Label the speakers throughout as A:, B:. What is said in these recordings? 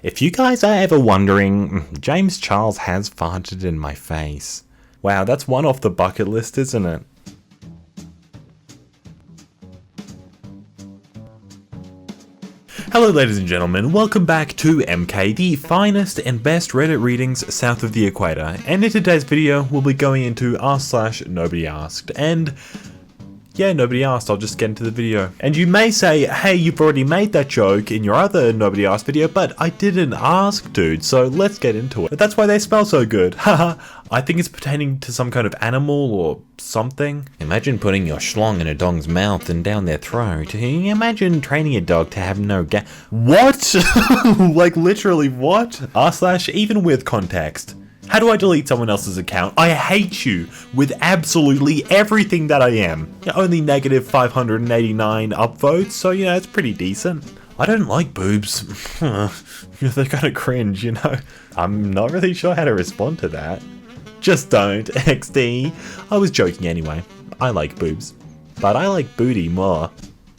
A: If you guys are ever wondering, James Charles has farted in my face. Wow, that's one off the bucket list, isn't it? Hello ladies and gentlemen, welcome back to EmKay, the finest and best Reddit readings south of the equator. And in today's video, we'll be going into r/Nobodyasked. And yeah, nobody asked, I'll just get into the video. And you may say, hey, you've already made that joke in your other Nobody Asked video, but I didn't ask, dude, so let's get into it. That's why they smell so good. Haha, I think it's pertaining to some kind of animal or something. Imagine putting your schlong in a dog's mouth and down their throat. Imagine training a dog to have no What? Like literally what? r/even with context. How do I delete someone else's account? I hate you with absolutely everything that I am. Only negative 589 upvotes, so yeah, it's pretty decent. I don't like boobs. They're kind of cringe, you know? I'm not really sure how to respond to that. Just don't, XD. I was joking anyway. I like boobs. But I like booty more.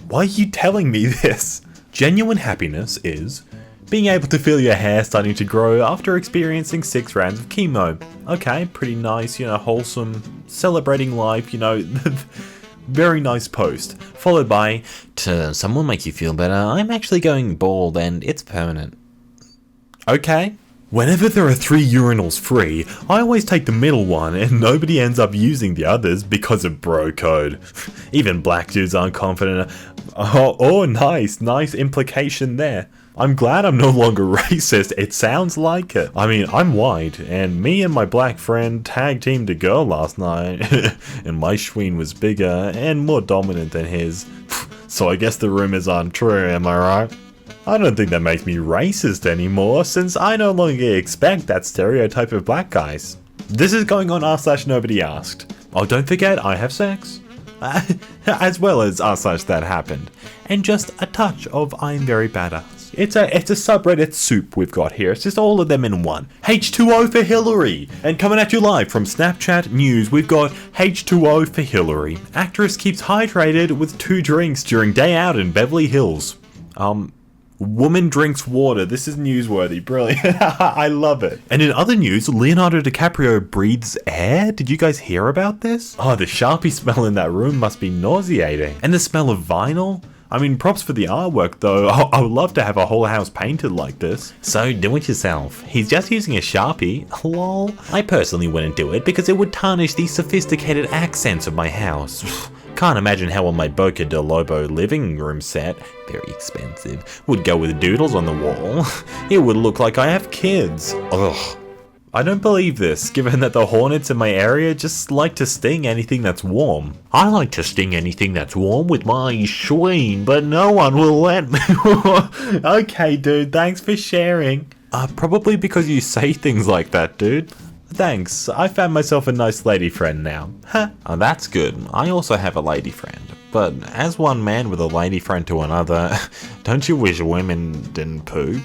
A: Why are you telling me this? Genuine happiness is being able to feel your hair starting to grow after experiencing 6 rounds of chemo. Okay, pretty nice, you know, wholesome, celebrating life, you know, very nice post. Followed by, to someone make you feel better, I'm actually going bald and it's permanent. Okay. Whenever there are 3 urinals free, I always take the middle one and nobody ends up using the others because of bro code. Even black dudes aren't confident. Oh, nice implication there. I'm glad I'm no longer racist, it sounds like it. I mean, I'm white, and me and my black friend tag teamed a girl last night, and my schween was bigger and more dominant than his. So I guess the rumors aren't true, am I right? I don't think that makes me racist anymore, since I no longer expect that stereotype of black guys. This is going on r/Nobodyasked. Oh, don't forget, I have sex. As well as r/that happened. And just a touch of I'm very badass. It's a subreddit soup we've got here. It's just all of them in one. H2O for Hillary! And coming at you live from Snapchat News, we've got H2O for Hillary. Actress keeps hydrated with 2 drinks during day out in Beverly Hills. Woman drinks water. This is newsworthy. Brilliant. I love it. And in other news, Leonardo DiCaprio breathes air? Did you guys hear about this? Oh, the Sharpie smell in that room must be nauseating. And the smell of vinyl? I mean, props for the artwork though. I would love to have a whole house painted like this. So do it yourself. He's just using a Sharpie. Lol. I personally wouldn't do it because it would tarnish the sophisticated accents of my house. Can't imagine how on my Boca de Lobo living room set, very expensive, would go with doodles on the wall. It would look like I have kids. Ugh. I don't believe this, given that the hornets in my area just like to sting anything that's warm. I like to sting anything that's warm with my schween, but no one will let me. Okay, dude, thanks for sharing. Probably because you say things like that, dude. Thanks, I found myself a nice lady friend now. Huh, oh, that's good. I also have a lady friend. But as one man with a lady friend to another, don't you wish women didn't poop?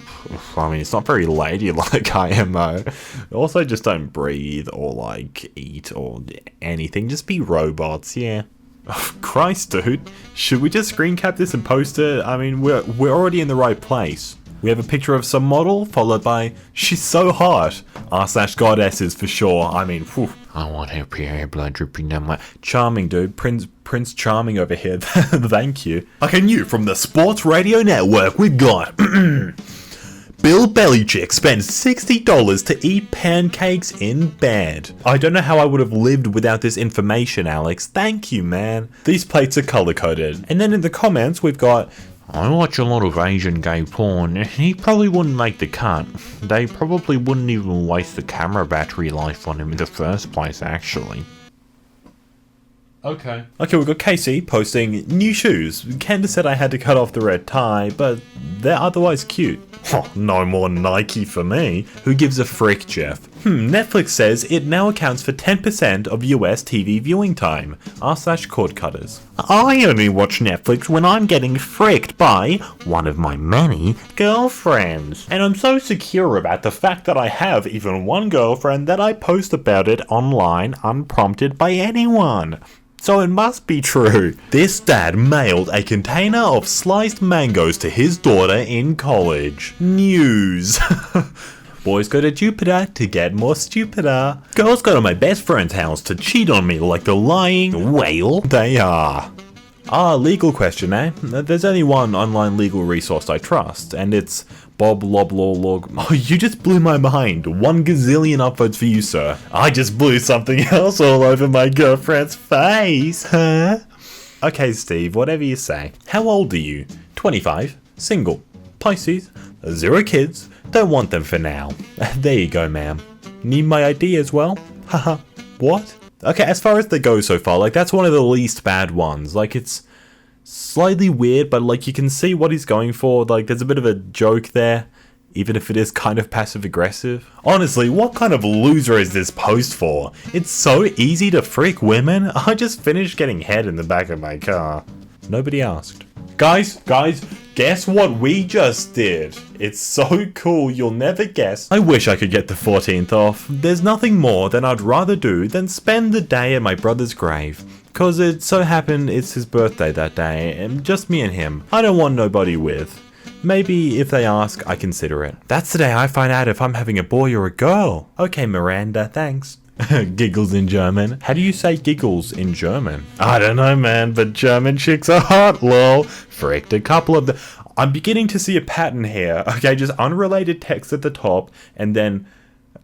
A: I mean, it's not very ladylike, IMO. Also, just don't breathe or like eat or anything. Just be robots, yeah. Oh, Christ, dude. Should we just screen cap this and post it? I mean, we're already in the right place. We have a picture of some model, followed by, she's so hot. r/goddesses for sure. I mean, whew. I want her pure blood dripping down my... Charming, dude. Prince Charming over here. Thank you. Okay, new from the Sports Radio Network, we got... Bill Belichick spends $60 to eat pancakes in bed. I don't know how I would have lived without this information, Alex. Thank you, man. These plates are color-coded. And then in the comments, we've got... I watch a lot of Asian gay porn. He probably wouldn't make the cut. They probably wouldn't even waste the camera battery life on him in the first place, actually. Okay, we've got Casey posting new shoes. Candace said I had to cut off the red tie, but they're otherwise cute. Oh, no more Nike for me. Who gives a frick, Jeff? Netflix says it now accounts for 10% of US TV viewing time. r/cord cutters. I only watch Netflix when I'm getting fricked by one of my many girlfriends. And I'm so secure about the fact that I have even one girlfriend that I post about it online unprompted by anyone. so it must be true. This dad mailed a container of sliced mangoes to his daughter in college. News. Boys go to Jupiter to get more stupider. Girls go to my best friend's house to cheat on me like the lying whale they are. Legal question, eh? There's only one online legal resource I trust, and it's Bob Loblaw. Oh, you just blew my mind. 1 gazillion upvotes for you, sir. I just blew something else all over my girlfriend's face, huh? Okay, Steve, whatever you say. How old are you? 25, single, Pisces, 0 kids, don't want them for now. There you go, ma'am. Need my ID as well? Haha, what? Okay, as far as they go so far, like, that's one of the least bad ones. Like, it's slightly weird, but, like, you can see what he's going for. Like, there's a bit of a joke there, even if it is kind of passive-aggressive. Honestly, what kind of loser is this post for? It's so easy to freak women. I just finished getting head in the back of my car. Nobody asked. Guys, guess what we just did? It's so cool, you'll never guess. I wish I could get the 14th off. There's nothing more than I'd rather do than spend the day at my brother's grave. Cause it so happened it's his birthday that day, and just me and him. I don't want nobody with. Maybe if they ask, I consider it. That's the day I find out if I'm having a boy or a girl. Okay, Miranda, thanks. Giggles in German. How do you say giggles in German? I don't know, man, but German chicks are hot, lol. Fricked a couple of them. I'm beginning to see a pattern here. Okay, just unrelated text at the top, and then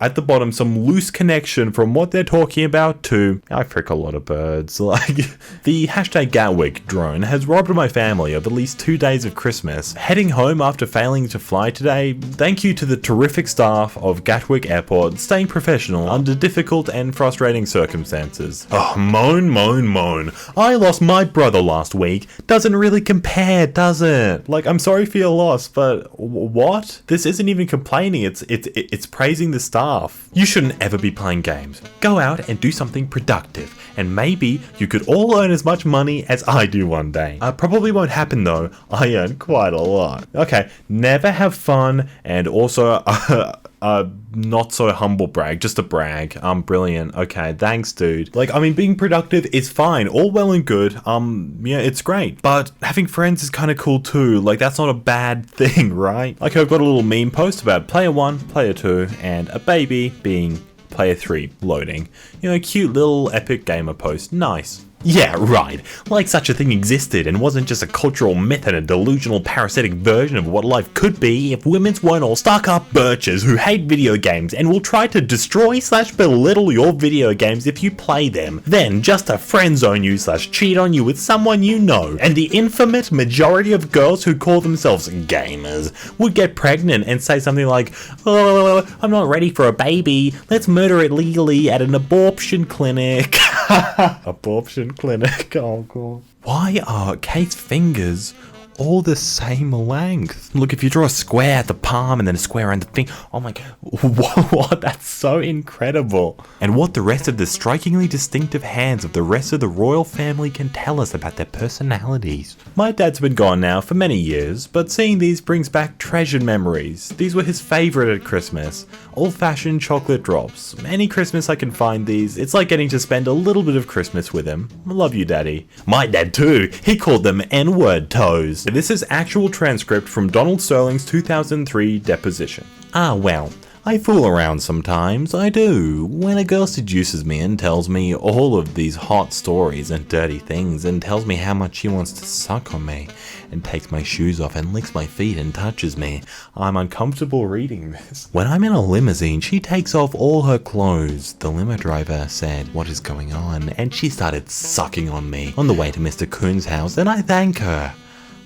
A: at the bottom some loose connection from what they're talking about to I frick a lot of birds. Like, the hashtag Gatwick drone has robbed my family of at least 2 days of Christmas. Heading home after failing to fly today, thank you to the terrific staff of Gatwick Airport staying professional under difficult and frustrating circumstances. Oh, moan. I lost my brother last week. Doesn't really compare, does it? Like, I'm sorry for your loss, but what? This isn't even complaining, it's praising the staff. You shouldn't ever be playing games. Go out and do something productive, and maybe you could all earn as much money as I do one day. Probably won't happen though. I earn quite a lot. Okay, never have fun, and also not so humble brag, just a brag. Brilliant. Okay, thanks, dude. Like, I mean, being productive is fine, all well and good. Yeah, it's great. But having friends is kind of cool too. Like, that's not a bad thing, right? Like, I've got a little meme post about player 1, player 2, and a baby being player 3 loading. You know, cute little epic gamer post. Nice. Yeah, right. Like such a thing existed and wasn't just a cultural myth and a delusional parasitic version of what life could be if women's weren't all stuck-up birches who hate video games and will try to destroy/belittle your video games if you play them, then just to friend-zone you/cheat on you with someone you know. And the infamous majority of girls who call themselves gamers would get pregnant and say something like, "Oh, I'm not ready for a baby. Let's murder it legally at an abortion clinic." Abortion clinic, oh god. Why are Kate's fingers all the same length? Look, if you draw a square at the palm and then a square around the finger, oh my god, what? That's so incredible. And what the rest of the strikingly distinctive hands of the rest of the royal family can tell us about their personalities. My dad's been gone now for many years, but seeing these brings back treasured memories. These were his favourite at Christmas. Old-fashioned chocolate drops. Any Christmas I can find these, it's like getting to spend a little bit of Christmas with him. I love you, Daddy. My dad too. He called them N-word toes. This is actual transcript from Donald Sterling's 2003 deposition. Well, I fool around sometimes, I do. When a girl seduces me and tells me all of these hot stories and dirty things and tells me how much she wants to suck on me and takes my shoes off and licks my feet and touches me, I'm uncomfortable reading this. When I'm in a limousine, she takes off all her clothes. The limo driver said, "What is going on?" And she started sucking on me on the way to Mr. Coon's house, and I thank her.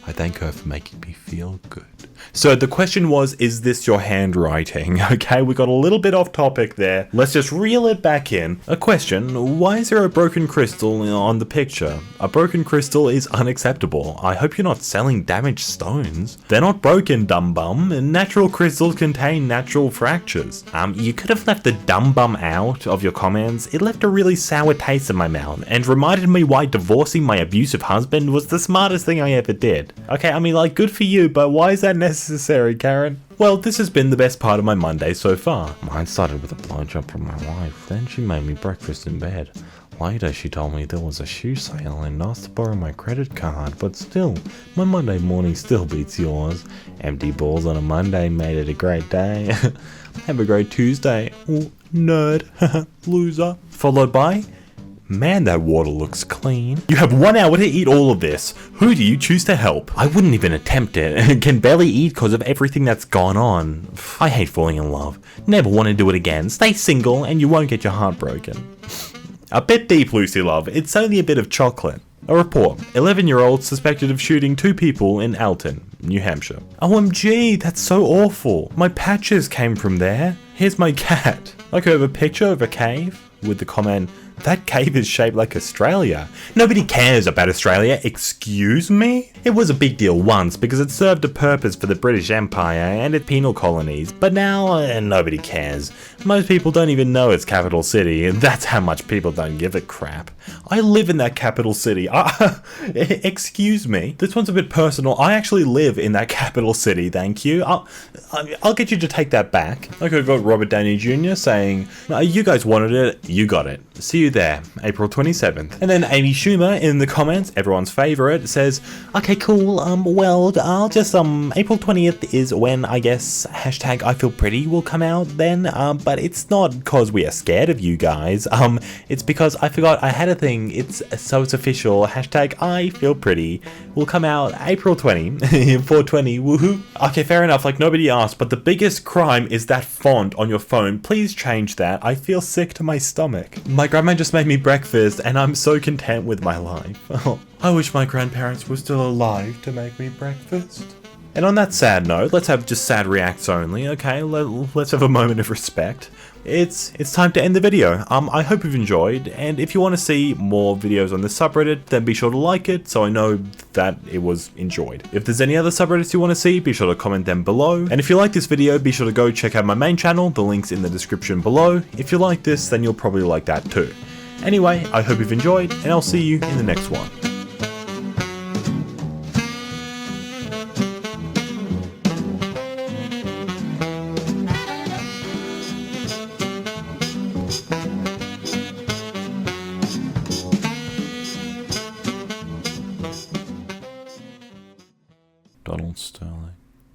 A: I thank her for making me feel good. So the question was, is this your handwriting? Okay, we got a little bit off topic there. Let's just reel it back in. A question, why is there a broken crystal on the picture? A broken crystal is unacceptable. I hope you're not selling damaged stones. They're not broken, dumb bum. Natural crystals contain natural fractures. You could have left the dumb bum out of your comments. It left a really sour taste in my mouth and reminded me why divorcing my abusive husband was the smartest thing I ever did. Okay, I mean, like, good for you, but why is that necessary, Karen? Well, this has been the best part of my Monday so far. Mine started with a blowjob from my wife, then she made me breakfast in bed. Later, she told me there was a shoe sale and asked to borrow my credit card, but still, my Monday morning still beats yours. Empty balls on a Monday made it a great day. Have a great Tuesday. Ooh, nerd. Loser. Followed by, man, that water looks clean. You have 1 hour to eat all of this. Who do you choose to help? I wouldn't even attempt it. Can barely eat because of everything that's gone on. I hate falling in love. Never want to do it again. Stay single and you won't get your heart broken. A bit deep, Lucy Love. It's only a bit of chocolate. A report. 11-year-old suspected of shooting 2 people in Alton, New Hampshire. OMG, that's so awful. My patches came from there. Here's my cat. Like I have a picture of a cave with the comment, that cave is shaped like Australia. Nobody cares about Australia, excuse me? It was a big deal once because it served a purpose for the British Empire and its penal colonies, but now nobody cares. Most people don't even know its capital city, and that's how much people don't give a crap. I live in that capital city. Excuse me? This one's a bit personal. I actually live in that capital city, thank you. I'll get you to take that back. Like I got Robert Downey Jr. saying, you guys wanted it, you got it. See you there, April 27th. And then Amy Schumer in the comments, everyone's favorite, says, okay, cool, well, I'll just, April 20th is when, I guess, hashtag I feel pretty will come out then, but it's not because we are scared of you guys, it's because I forgot I had a thing, it's official, hashtag I feel pretty will come out April 20, 420, woohoo. Okay, fair enough, like nobody asked, but the biggest crime is that font on your phone. Please change that, I feel sick to my stomach. My grandma just made me breakfast and I'm so content with my life. Oh, I wish my grandparents were still alive to make me breakfast. And on that sad note, let's have just sad reacts only, okay? Let's have a moment of respect. It's time to end the video. I hope you've enjoyed, and if you want to see more videos on this subreddit, then be sure to like it so I know that it was enjoyed. If there's any other subreddits you want to see, be sure to comment them below. And if you like this video, be sure to go check out my main channel, the link's in the description below. If you like this, then you'll probably like that too. Anyway, I hope you've enjoyed, and I'll see you in the next one. Donald Sterling.